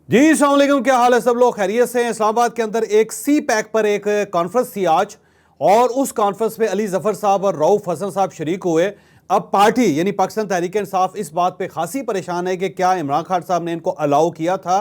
जी अस्सलाम वालेकुम, क्या हाल है? सब लोग खैरियत से हैं? इस्लामाबाद के अंदर एक सी पैक पर एक कॉन्फ्रेंस थी आज, और उस कॉन्फ्रेंस में अली जफर साहब और रऊफ हसन साहब शरीक हुए। अब पार्टी यानी पाकिस्तान तहरीक इंसाफ इस बात पे खासी परेशान है कि क्या इमरान खान साहब ने इनको अलाउ किया था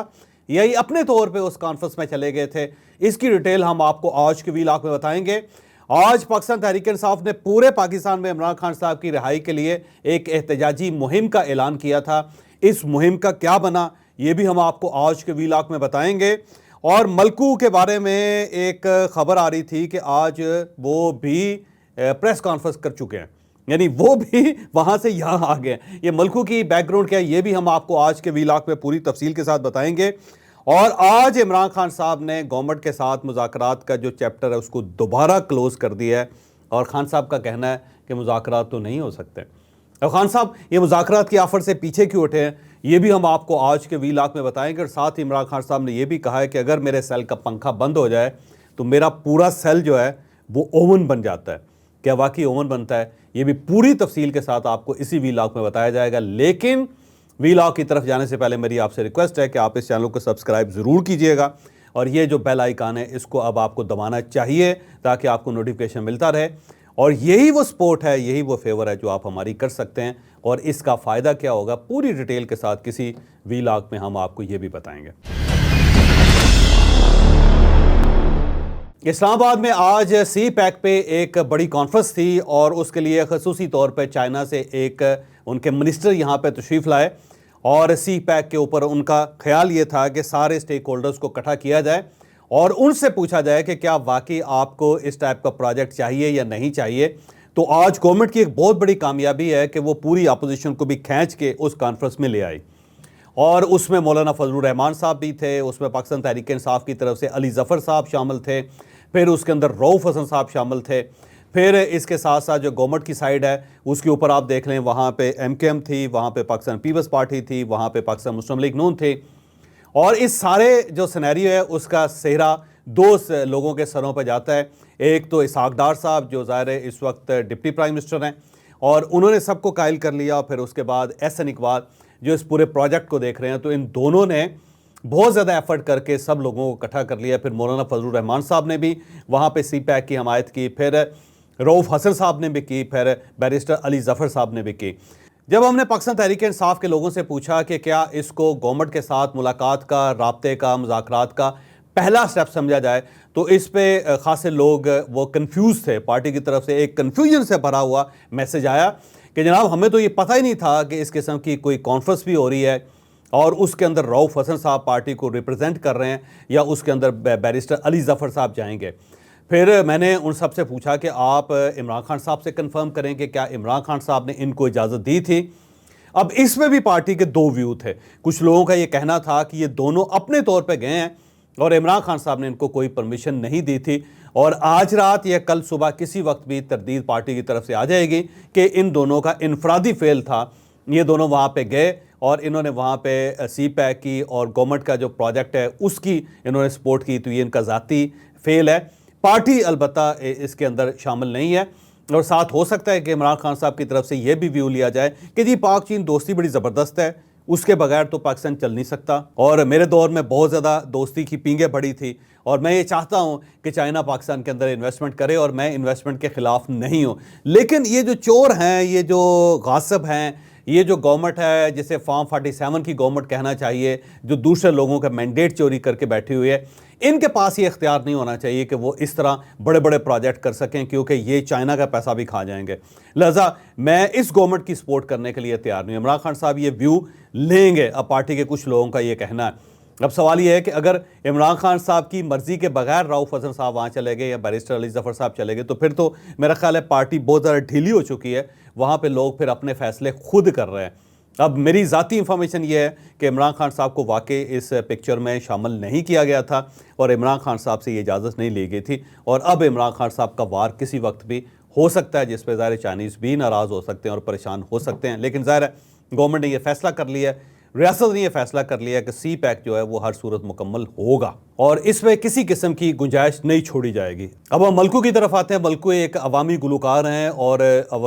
या ये अपने तौर पे उस कॉन्फ्रेंस में चले गए थे। इसकी डिटेल हम आपको आज के वीलॉग में बताएंगे। आज पाकिस्तान तहरीक इंसाफ ने पूरे पाकिस्तान में इमरान खान साहब की रिहाई के लिए एक एहतजाजी मुहिम का ऐलान किया था। इस मुहिम का क्या बना ये भी हम आपको आज के वीलॉग में बताएंगे। और मलकू के बारे में एक खबर आ रही थी कि आज वो भी प्रेस कॉन्फ्रेंस कर चुके हैं, यानी वो भी वहां से यहां आ गए। ये मलकू की बैकग्राउंड क्या है ये भी हम आपको आज के वीलॉग में पूरी तफसील के साथ बताएंगे। और आज इमरान खान साहब ने गवर्नमेंट के साथ मुज़ाकरात का जो चैप्टर है उसको दोबारा क्लोज कर दिया है, और खान साहब का कहना है कि मुज़ाकरात तो नहीं हो सकते। अब खान साहब ये मुज़ाकरात की ऑफर से पीछे क्यों उठे हैं ये भी हम आपको आज के वीलॉग में बताएंगे। और साथ ही इमरान खान साहब ने यह भी कहा है कि अगर मेरे सेल का पंखा बंद हो जाए तो मेरा पूरा सेल जो है वो ओवन बन जाता है। क्या वाकई ओवन बनता है? ये भी पूरी तफसील के साथ आपको इसी वीलॉग में बताया जाएगा। लेकिन वीलॉग की तरफ जाने से पहले मेरी आपसे रिक्वेस्ट है कि आप इस चैनल को सब्सक्राइब ज़रूर कीजिएगा, और ये जो बेल आइकन है इसको अब आपको दबाना चाहिए ताकि आपको नोटिफिकेशन मिलता रहे। और यही वो सपोर्ट है, यही वो फेवर है जो आप हमारी कर सकते हैं। और इसका फ़ायदा क्या होगा पूरी डिटेल के साथ किसी वीलॉग में हम आपको ये भी बताएंगे। इस्लामाबाद में आज सी पैक पे एक बड़ी कॉन्फ्रेंस थी, और उसके लिए खसूसी तौर पे चाइना से एक उनके मिनिस्टर यहाँ पे तशरीफ़ लाए। और सी पैक के ऊपर उनका ख्याल ये था कि सारे स्टेक होल्डर्स को इकट्ठा किया जाए और उनसे पूछा जाए कि क्या वाकई आपको इस टाइप का प्रोजेक्ट चाहिए या नहीं चाहिए। तो आज गवर्नमेंट की एक बहुत बड़ी कामयाबी है कि वो पूरी अपोजिशन को भी खींच के उस कॉन्फ्रेंस में ले आई, और उसमें मौलाना फजलुर रहमान साहब भी थे, उसमें पाकिस्तान तहरीक इंसाफ की तरफ से अली जफ़र साहब शामिल थे, फिर उसके अंदर रऊफ हसन साहब शामिल थे, फिर इसके साथ साथ जो गवर्नमेंट की साइड है उसके ऊपर आप देख लें वहाँ पे MKM थी, वहाँ पे पाकिस्तान पीपल्स पार्टी थी, वहाँ पे पाकिस्तान मुस्लिम लीग नून थे। और इस सारे जो सिनेरियो है उसका सेहरा दो लोगों के सरों पर जाता है। एक तो इसहाक डार साहब जो ज़ाहिर है इस वक्त डिप्टी प्राइम मिनिस्टर हैं, और उन्होंने सबको कायल कर लिया। फिर उसके बाद एहसन इकबाल जो इस पूरे प्रोजेक्ट को देख रहे हैं, तो इन दोनों ने बहुत ज़्यादा एफर्ट करके सब लोगों को इकट्ठा कर लिया। फिर मौलाना फजलुर रहमान साहब ने भी वहाँ पे सी पैक की हमायत की, फिर रऊफ हसन साहब ने भी की, फिर बैरिस्टर अली जफ़र साहब ने भी की। जब हमने पाकिस्तान तहरीक इंसाफ के लोगों से पूछा कि क्या इसको गवर्नमेंट के साथ मुलाकात का, राब्ते का, मुज़ाकरात का पहला स्टेप समझा जाए, तो इस पे खासे लोग वो कंफ्यूज थे। पार्टी की तरफ से एक कन्फ्यूजन से भरा हुआ मैसेज आया कि जनाब हमें तो ये पता ही नहीं था कि इस किस्म की कोई कॉन्फ्रेंस भी हो रही है, और उसके अंदर रऊफ हसन साहब पार्टी को रिप्रेजेंट कर रहे हैं, या उसके अंदर बैरिस्टर अली जफ़र साहब जाएंगे। फिर मैंने उन सब से पूछा कि आप इमरान खान साहब से कंफर्म करें कि क्या इमरान खान साहब ने इनको इजाज़त दी थी। अब इसमें भी पार्टी के दो व्यू थे। कुछ लोगों का ये कहना था कि ये दोनों अपने तौर पे गए हैं और इमरान खान साहब ने इनको कोई परमिशन नहीं दी थी, और आज रात या कल सुबह किसी वक्त भी तरदीद पार्टी की तरफ से आ जाएगी कि इन दोनों का इनफरादी फेल था। ये दोनों वहाँ पे गए और इन्होंने वहाँ पे सी पैक की और गवर्नमेंट का जो प्रोजेक्ट है उसकी इन्होंने सपोर्ट की, तो ये इनका ज़ाती फेल है। पार्टी अलबत्ता इसके अंदर शामिल नहीं है। और साथ हो सकता है कि इमरान खान साहब की तरफ से यह भी व्यू लिया जाए कि जी पाक चीन दोस्ती बड़ी ज़बरदस्त है, उसके बगैर तो पाकिस्तान चल नहीं सकता, और मेरे दौर में बहुत ज़्यादा दोस्ती की पींगे पड़ी थी, और मैं ये चाहता हूँ कि चाइना पाकिस्तान के अंदर इन्वेस्टमेंट करे, और मैं इन्वेस्टमेंट के ख़िलाफ़ नहीं हूँ। लेकिन ये जो चोर हैं, ये जो गासिब हैं, ये जो गवर्नमेंट है जिसे फॉर्म 47 की गवर्नमेंट कहना चाहिए, जो दूसरे लोगों का मैंडेट चोरी करके बैठी हुई है, इनके पास ये इख्तियार नहीं होना चाहिए कि वो इस तरह बड़े बड़े प्रोजेक्ट कर सकें, क्योंकि ये चाइना का पैसा भी खा जाएंगे। लिहाजा मैं इस गवर्नमेंट की सपोर्ट करने के लिए तैयार नहीं। इमरान खान साहब ये व्यू लेंगे, अब पार्टी के कुछ लोगों का ये कहना है। अब सवाल ये है कि अगर इमरान खान साहब की मर्जी के बगैर रऊफ हसन साहब वहाँ चले गए या बैरिस्टर अली जफ़र साहब चले गए, तो फिर तो मेरा ख्याल है पार्टी बहुत ज़्यादा ढीली हो चुकी है। वहाँ पे लोग फिर अपने फैसले खुद कर रहे हैं। अब मेरी ज़ाती इंफॉर्मेशन ये है कि इमरान खान साहब को वाकई इस पिक्चर में शामिल नहीं किया गया था, और इमरान खान साहब से ये इजाज़त नहीं ली गई थी, और अब इमरान खान साहब का वार किसी वक्त भी हो सकता है, जिस पर ज़ाहिर चाइनीज़ भी नाराज़ हो सकते हैं और परेशान हो सकते हैं। लेकिन ज़ाहिर है गवर्नमेंट ने यह फैसला कर लिया है, रियासत ने यह फैसला कर लिया कि सी पैक जो है वो हर सूरत मुकम्मल होगा, और इसमें किसी किस्म की गुंजाइश नहीं छोड़ी जाएगी। अब हम मलकू की तरफ आते हैं। मलकू एक अवामी गुलकार हैं, और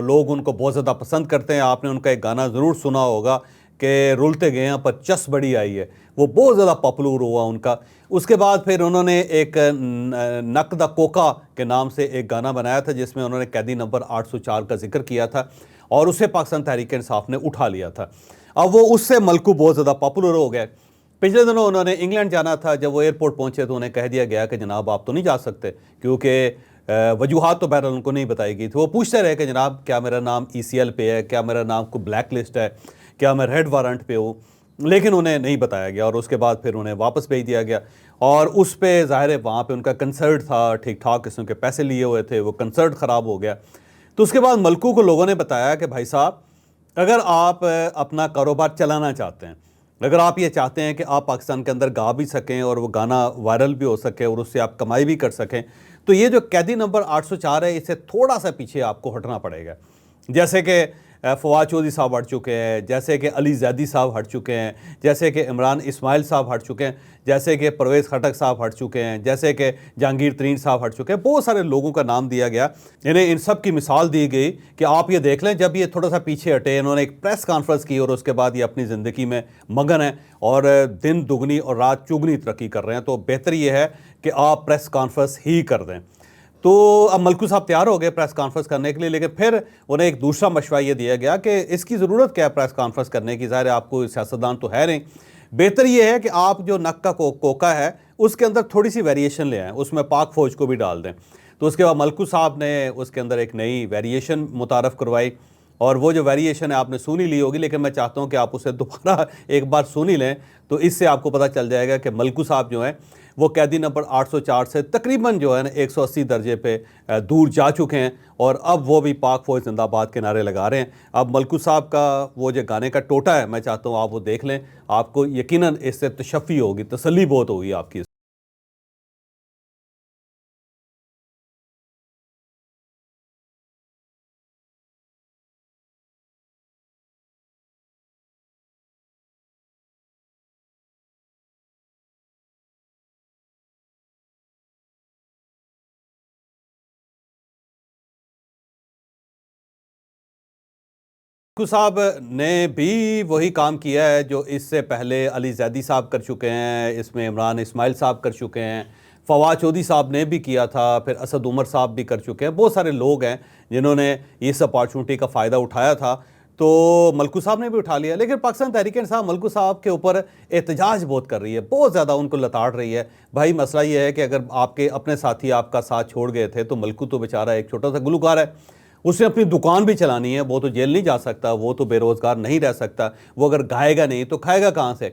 लोग उनको बहुत ज़्यादा पसंद करते हैं। आपने उनका एक गाना ज़रूर सुना होगा कि रुलते गए हैं पर चस बड़ी आई है, वो बहुत ज़्यादा पॉपुलर हुआ उनका। उसके बाद फिर उन्होंने एक नक द कोका के नाम से एक गाना बनाया था जिसमें उन्होंने कैदी नंबर 804 का जिक्र किया था और उसे पाकिस्तान तहरीक इंसाफ ने उठा लिया था। अब वो उससे मलकू बहुत ज़्यादा पॉपुलर हो गए। पिछले दिनों उन्होंने इंग्लैंड जाना था, जब वो एयरपोर्ट पहुंचे तो उन्हें कह दिया गया कि जनाब आप तो नहीं जा सकते, क्योंकि वजूहात तो बहरहाल उनको नहीं बताई गई थी। वो पूछते रहे कि जनाब क्या मेरा नाम ECL पे है, क्या मेरा नाम को ब्लैक लिस्ट है, क्या मैं रेड वारंट पे हूँ, लेकिन उन्हें नहीं बताया गया और उसके बाद फिर उन्हें वापस भेज दिया गया। और उस पर ज़ाहिर है वहाँ पे उनका कंसर्ट था, ठीक ठाक किस्म के पैसे लिए हुए थे, वो कंसर्ट ख़राब हो गया। तो उसके बाद मलकू को लोगों ने बताया कि भाई साहब, अगर आप अपना कारोबार चलाना चाहते हैं, अगर आप ये चाहते हैं कि आप पाकिस्तान के अंदर गा भी सकें और वो गाना वायरल भी हो सके और उससे आप कमाई भी कर सकें, तो ये जो कैदी नंबर 804 है इससे थोड़ा सा पीछे आपको हटना पड़ेगा। जैसे कि फवाद चौधरी साहब हट चुके हैं, जैसे कि अली जैदी साहब हट चुके हैं, जैसे कि इमरान इस्माइल साहब हट चुके हैं, जैसे कि परवेज़ खटक साहब हट चुके हैं, जैसे कि जहांगीर तरीन साहब हट चुके हैं। बहुत सारे लोगों का नाम दिया गया, इन्हें इन सब की मिसाल दी गई कि आप ये देख लें, जब ये थोड़ा सा पीछे हटे, इन्होंने एक प्रेस कॉन्फ्रेंस की और उसके बाद ये अपनी ज़िंदगी में मगन है और दिन दुगनी और रात चुगनी तरक्की कर रहे हैं। तो बेहतर ये है कि आप प्रेस कॉन्फ्रेंस ही कर दें। तो अब मलकू साहब तैयार हो गए प्रेस कॉन्फ्रेंस करने के लिए, लेकिन फिर उन्हें एक दूसरा मशवरा ये दिया गया कि इसकी ज़रूरत क्या है प्रेस कॉन्फ्रेंस करने की, ज़ाहिर है आपको सियासतदान तो है नहीं, बेहतर ये है कि आप जो नक का कोका है उसके अंदर थोड़ी सी वेरिएशन ले आएँ, उसमें पाक फ़ौज को भी डाल दें। तो उसके बाद मलकू साहब ने उसके अंदर एक नई वेरिएशन मुतारफ़ करवाई और वो जो वेरिएशन है आपने सुन ही ली होगी, लेकिन मैं चाहता हूँ कि आप उसे दोबारा एक बार सुन ही लें, तो इससे आपको पता चल जाएगा कि मलकू साहब जो हैं वो कैदी नंबर 804 से तकरीबन जो है ना 180 दर्जे पे दूर जा चुके हैं और अब वो भी पाक फ़ौज जिंदाबाद के नारे लगा रहे हैं। अब मलकू साहब का वो जो गाने का टोटा है, मैं चाहता हूँ आप वो देख लें, आपको यकीनन इससे तशफ़ी होगी, तसल्ली बहुत होगी आपकी। मलकू साहब ने भी वही काम किया है जो इससे पहले अली जैदी साहब कर चुके हैं, इसमें इमरान इस्माइल साहब कर चुके हैं, फवाद चौधरी साहब ने भी किया था, फिर असद उमर साहब भी कर चुके हैं। बहुत सारे लोग हैं जिन्होंने इस अपॉर्चुनिटी का फ़ायदा उठाया था, तो मलकू साहब ने भी उठा लिया। लेकिन पाकिस्तान तहरीक इंसाफ मलकू साहब के ऊपर एहतजाज बहुत कर रही है, बहुत ज़्यादा उनको लताड़ रही है। भाई मसला ये है कि अगर आपके अपने साथी आपका साथ छोड़ गए थे तो मलकू तो बेचारा एक छोटा सा गुलकार है, उसने अपनी दुकान भी चलानी है, वो तो जेल नहीं जा सकता, वो तो बेरोज़गार नहीं रह सकता, वो अगर गाएगा नहीं तो खाएगा कहाँ से।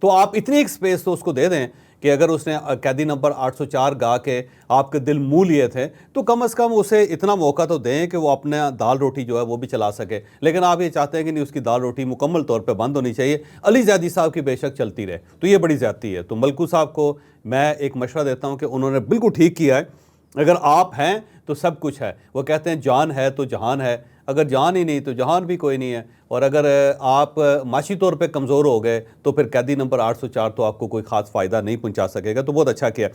तो आप इतनी एक स्पेस तो उसको दे दें कि अगर उसने कैदी नंबर 804 गा के आपके दिल मुँह लिए थे तो कम से कम उसे इतना मौका तो दें कि वो अपना दाल रोटी जो है वो भी चला सके। लेकिन आप ये चाहते हैं कि नहीं, उसकी दाल रोटी मुकम्मल तौर पे बंद होनी चाहिए, अली जैदी साहब की बेशक चलती रहे, तो ये बड़ी ज़्यादती है। तो मलकू साहब को मैं एक मशवरा देता हूँ कि उन्होंने बिल्कुल ठीक किया है, अगर आप हैं तो सब कुछ है। वो कहते हैं जान है तो जहान है, अगर जान ही नहीं तो जहान भी कोई नहीं है। और अगर आप माशी तौर पे कमज़ोर हो गए तो फिर कैदी नंबर 804 तो आपको कोई ख़ास फ़ायदा नहीं पहुंचा सकेगा। तो बहुत अच्छा किया।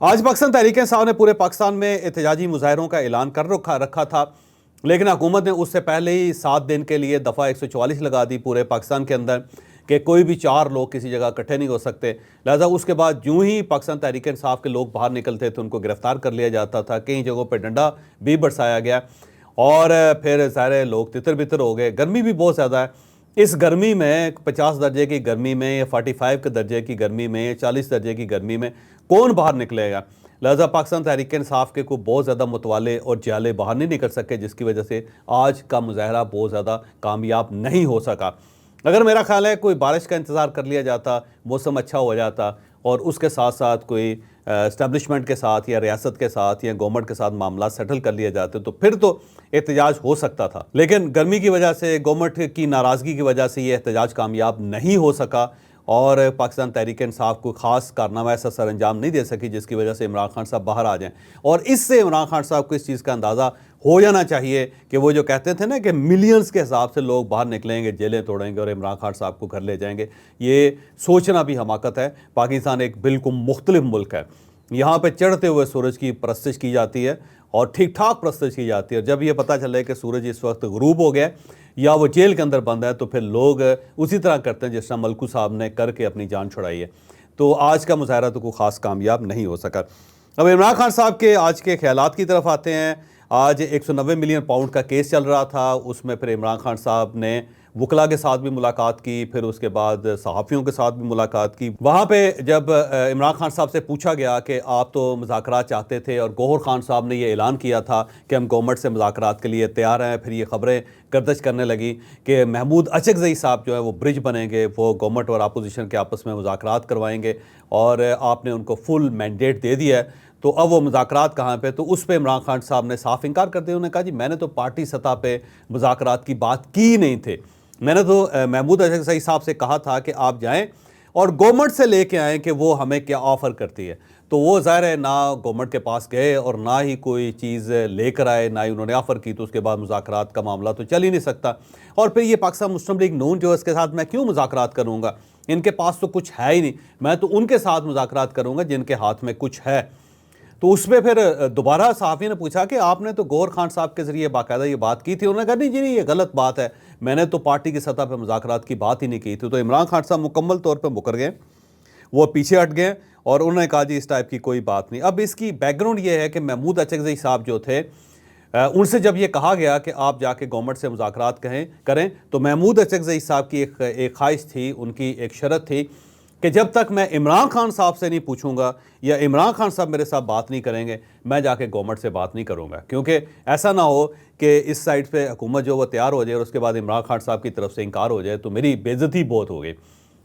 आज पाकिस्तान तहरीक इंसाफ ने पूरे पाकिस्तान में एहतजाजी मुजाहरों का ऐलान कर रखा था, लेकिन हुकूमत ने उससे पहले ही 7 दिन के लिए दफ़ा 144 लगा दी पूरे पाकिस्तान के अंदर कि कोई भी 4 लोग किसी जगह इकट्ठे नहीं हो सकते। लिहाजा उसके बाद यूँ ही पाकिस्तान तहरीक इंसाफ के लोग बाहर निकलते थे उनको गिरफ़्तार कर लिया जाता था, कई जगहों पर डंडा भी बरसाया गया और फिर सारे लोग तितर बितर हो गए। गर्मी भी बहुत ज़्यादा है, इस गर्मी में 50 दर्जे की गर्मी में या 45 के दर्जे की गर्मी में या 40 दर्जे की गर्मी में कौन बाहर निकलेगा। लिहाजा पाकिस्तान तहरीक इंसाफ के को बहुत ज़्यादा मुतवाले और जाले बाहर नहीं निकल सके, जिसकी वजह से आज का मुजाहरा बहुत ज़्यादा कामयाब नहीं हो सका। अगर मेरा ख्याल है कोई बारिश का इंतज़ार कर लिया जाता, मौसम अच्छा हो जाता और उसके साथ साथ कोई इस्टेब्लिशमेंट के साथ या रियासत के साथ या गवर्नमेंट के साथ मामला सेटल कर लिए जाते तो फिर तो एहतजाज हो सकता था। लेकिन गर्मी की वजह से, गवर्नमेंट की नाराज़गी की वजह से ये एहतजाज कामयाब नहीं हो सका और पाकिस्तान तहरीक इंसाफ को ख़ास कारनामा ऐसा सर अंजाम नहीं दे सकी जिसकी वजह से इमरान खान साहब बाहर आ जाएं। और इससे इमरान खान साहब को इस चीज़ का अंदाज़ा हो जाना चाहिए कि वो जो कहते थे ना कि मिलियंस के हिसाब से लोग बाहर निकलेंगे, जेलें तोड़ेंगे और इमरान खान साहब को घर ले जाएंगे, ये सोचना भी हमाकत है। पाकिस्तान एक बिल्कुल मुख्तलिफ मुल्क है, यहाँ पे चढ़ते हुए सूरज की परस्तिश की जाती है और ठीक ठाक परस्तिश की जाती है। जब ये पता चले कि सूरज इस वक्त गुरूब हो गया या वो जेल के अंदर बंद है, तो फिर लोग उसी तरह करते हैं जिस तरह मलकू साहब ने करके अपनी जान छुड़ाई है। तो आज का मुजाहरा तो कोई ख़ास कामयाब नहीं हो सका। अब इमरान खान साहब के आज के ख्यालात की तरफ आते हैं। आज 190 मिलियन पाउंड का केस चल रहा था, उसमें फिर इमरान खान साहब ने वकला के साथ भी मुलाकात की, फिर उसके बाद सहाफ़ियों के साथ भी मुलाकात की। वहाँ पे जब इमरान खान साहब से पूछा गया कि आप तो मुज़ाकरात चाहते थे और गौहर खान साहब ने ये ऐलान किया था कि हम गवर्नमेंट से मुज़ाकरात के लिए तैयार हैं, फिर ये ख़बरें गर्दिश करने लगी कि महमूद अचकज़ई साहब जो है वो ब्रिज बनेंगे, वो गवर्नमेंट और अपोजिशन के आपस में मुज़ाकरात करवाएंगे और आपने उनको फुल मैंडेट दे दिया है, तो अब वो मुज़ाकरात कहाँ पे? तो उस पर इमरान खान साहब ने साफ इनकार कर दिया। उन्होंने कहा जी मैंने तो पार्टी सतह पे मुज़ाकरात की बात की ही नहीं थे, मैंने तो महमूद अचकज़ई साहब से कहा था कि आप जाएं और गवर्नमेंट से लेके आएँ कि वो हमें क्या ऑफ़र करती है। तो वो ज़ाहिर है ना गवर्नमेंट के पास गए और ना ही कोई चीज़ लेकर आए, ना ही उन्होंने ऑफ़र की, तो उसके बाद मुज़ाकरात का मामला तो चल ही नहीं सकता। और फिर ये पाकिस्तान मुस्लिम लीग नून जो है इसके साथ मैं क्यों मुज़ाकरात करूँगा, इनके पास तो कुछ है ही नहीं, मैं तो उनके साथ मुज़ाकरात करूँगा जिनके हाथ में कुछ है। तो उसमें फिर दोबारा सहाफ़ी ने पूछा कि आपने तो गौहर खान साहब के ज़रिए बाकायदा ये बात की थी। उन्होंने कहा नहीं जी नहीं, ये गलत बात है, मैंने तो पार्टी की सतह पर मुज़ाकरात की बात ही नहीं की थी। तो इमरान खान साहब मुकम्मल तौर पर मुकर गए, वो पीछे हट गए और उन्होंने कहा जी इस टाइप की कोई बात नहीं। अब इसकी बैकग्राउंड ये है कि महमूद अचकज़ई साहब जो थे, उनसे जब ये कहा गया कि आप जाके गवर्नमेंट से मुज़ाकरात करें, तो महमूद अचकज़ई साहब की एक ख्वाहिश थी, उनकी एक शर्त थी कि जब तक मैं इमरान खान साहब से नहीं पूछूंगा या इमरान खान साहब मेरे साथ बात नहीं करेंगे, मैं जाके गवर्नमेंट से बात नहीं करूंगा, क्योंकि ऐसा ना हो कि इस साइड पे हुकूमत जो वो तैयार हो जाए और उसके बाद इमरान खान साहब की तरफ से इनकार हो जाए तो मेरी बेइज्जती बहुत हो गई।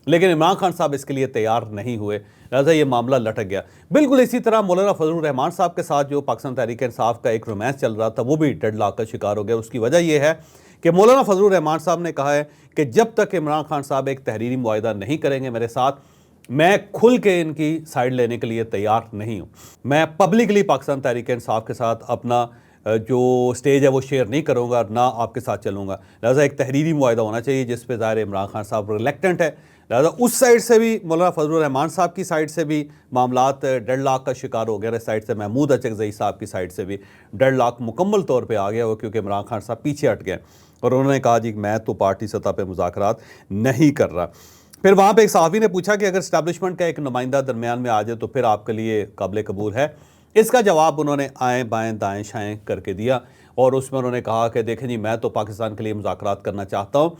लेकिन इमरान खान साहब इसके लिए तैयार नहीं हुए, लिहाजा ये मामला लटक गया। बिल्कुल इसी तरह मौलाना फजलुर रहमान साहब के साथ जो पाकिस्तान तहरीक इंसाफ का एक रोमांस चल रहा था, वो भी डेडलॉक का शिकार हो गया। उसकी वजह यह है कि मौलाना फजलुर रहमान साहब ने कहा है कि जब तक इमरान खान साहब एक तहरीरी मुआहिदा नहीं करेंगे मेरे साथ, मैं खुल के इनकी साइड लेने के लिए तैयार नहीं हूँ। मैं पब्लिकली पाकिस्तान तहरीक इंसाफ के साथ अपना जो स्टेज है वो शेयर नहीं करूँगा, ना आपके साथ चलूँगा। लिहाजा एक तहरीरी मुआहिदा होना चाहिए जिस पे ज़ाहिर इमरान खान साहब रिलेक्टेंट है। लिहाजा उस साइड से भी मौलाना फजलुर रहमान साहब की साइड से भी मामलात डेडलॉक का शिकार हो गया, इस साइड से महमूद अचकज़ई साहब की साइड से भी डेडलॉक मुकम्मल तौर पर आ गया हो, क्योंकि इमरान खान साहब पीछे हट गए और उन्होंने कहा जी मैं तो पार्टी सतह पर मुज़ाकरात नहीं कर रहा। फिर वहाँ पे एक सहाफ़ी ने पूछा कि अगर इस्टेब्लिशमेंट का एक नुमाइंदा दरमियान में आ जाए तो फिर आपके लिए काबिल कबूल है। इसका जवाब उन्होंने आएँ बाएँ दाएँ शाएँ करके दिया और उसमें उन्होंने कहा कि देखें जी मैं तो पाकिस्तान के लिए मुज़ाकरात करना चाहता हूँ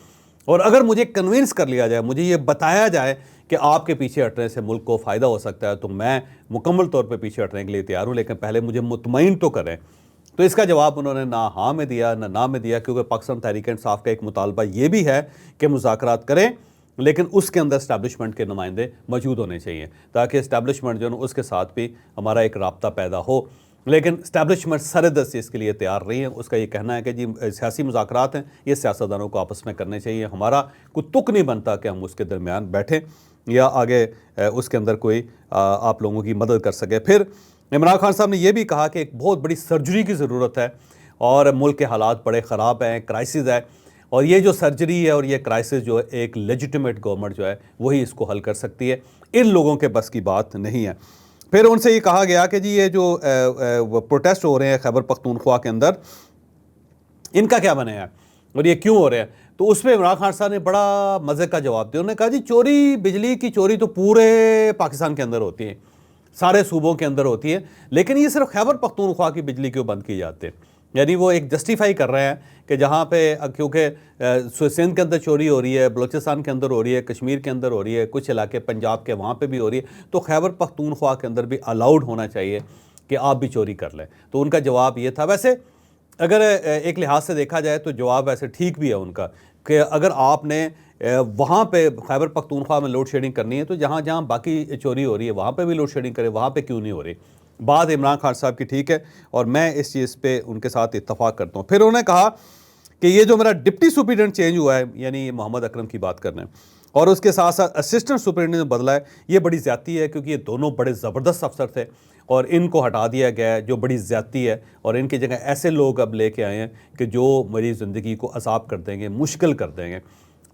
और अगर मुझे कन्विंस कर लिया जाए, मुझे ये बताया जाए कि आपके पीछे हटने से मुल्क को फ़ायदा हो सकता है, तो मैं मुकम्मल तौर पर पीछे हटने के लिए तैयार हूँ, लेकिन पहले मुझे मुतमईन तो करें। तो इसका जवाब उन्होंने ना हाँ में दिया ना में दिया, क्योंकि पाकिस्तान तहरीक इंसाफ का एक मुतालबा ये भी है कि मुज़ाकरात करें, लेकिन उसके अंदर इस्टेब्लिशमेंट के नुमाइंदे मौजूद होने चाहिए ताकि इस्टेब्लिशमेंट जो है उसके साथ भी हमारा एक राब्ता पैदा हो। लेकिन इस्टेब्लिशमेंट सरदस्त से इसके लिए तैयार नहीं है। उसका ये कहना है कि जी सियासी मुज़ाकरात हैं, ये सियासतदानों को आपस में करने चाहिए, हमारा कोई तुक नहीं बनता कि हम उसके दरमियान बैठें या आगे उसके अंदर कोई आप लोगों की मदद कर सके। फिर इमरान खान साहब ने यह भी कहा कि एक बहुत बड़ी सर्जरी की ज़रूरत है और मुल्क के हालात बड़े ख़राब हैं, क्राइसिस है, और ये जो सर्जरी है और ये क्राइसिस जो है एक लेजिटिमेट गवर्नमेंट जो है वही इसको हल कर सकती है, इन लोगों के बस की बात नहीं है। फिर उनसे ये कहा गया कि जी ये जो प्रोटेस्ट हो रहे हैं खैबर पख्तूनख्वा के अंदर, इनका क्या बने हैं और ये क्यों हो रहे हैं। तो उस पर इमरान खान साहब ने बड़ा मज़े का जवाब दिया। उन्होंने कहा जी चोरी, बिजली की चोरी तो पूरे पाकिस्तान के अंदर होती है, सारे सूबों के अंदर होती है, लेकिन ये सिर्फ खैबर पख्तूनख्वा की बिजली क्यों बंद की जाती है। यानी वो एक जस्टिफाई कर रहे हैं कि जहाँ पे क्योंकि सिंध के अंदर चोरी हो रही है, बलूचिस्तान के अंदर हो रही है, कश्मीर के अंदर हो रही है, कुछ इलाके पंजाब के वहाँ पे भी हो रही है, तो खैबर पख्तूनख्वा के अंदर भी अलाउड होना चाहिए कि आप भी चोरी कर लें। तो उनका जवाब ये था। वैसे अगर एक लिहाज से देखा जाए तो जवाब वैसे ठीक भी है उनका कि अगर आपने वहाँ पे खैबर पख्तूनख्वा में लोड शेडिंग करनी है तो जहाँ जहाँ बाकी चोरी हो रही है वहाँ पे भी लोड शेडिंग करें, वहाँ पे क्यों नहीं हो रही। बात इमरान खान साहब की ठीक है और मैं इस चीज़ पे उनके साथ इत्तफाक करता हूँ। फिर उन्होंने कहा कि ये जो मेरा डिप्टी सुपरिटेंडेंट चेंज हुआ है, यानी मोहम्मद अकरम की बात कर रहे हैं, और उसके साथ साथ असिस्टेंट सुपरिटेंडेंट बदला है, ये बड़ी ज़्यादती है क्योंकि ये दोनों बड़े ज़बरदस्त अफसर थे और इनको हटा दिया गया है, जो बड़ी ज़्यादती है। और इनकी जगह ऐसे लोग अब लेके आए हैं कि जो मेरी ज़िंदगी को असाब कर देंगे, मुश्किल कर देंगे।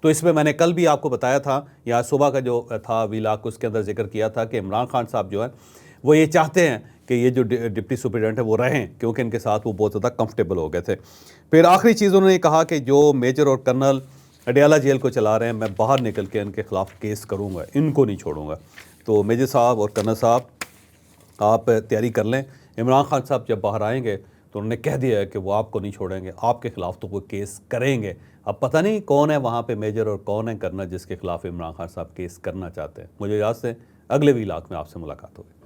तो इसमें मैंने कल भी आपको बताया था, या सुबह का जो था वीलाग उसके अंदर जिक्र किया था कि इमरान खान साहब जो है वो ये चाहते हैं कि ये जो डिप्टी सुपरिटेंडेंट है वो रहें, क्योंकि इनके साथ वो बहुत ज़्यादा कंफर्टेबल हो गए थे। फिर आखिरी चीज़ उन्होंने कहा कि जो मेजर और कर्नल अडयाला जेल को चला रहे हैं, मैं बाहर निकल के इनके ख़िलाफ़ केस करूँगा, इनको नहीं छोड़ूंगा। तो मेजर साहब और कर्नल साहब, आप तैयारी कर लें। इमरान खान साहब जब बाहर आएंगे तो उन्होंने कह दिया है कि वो आपको नहीं छोड़ेंगे, आपके ख़िलाफ़ तो वो केस करेंगे। अब पता नहीं कौन है वहाँ पे मेजर और कौन है कर्नल जिसके ख़िलाफ़ इमरान खान साहब केस करना चाहते हैं। मुझे याद से अगले व्लॉग में आपसे मुलाकात होगी।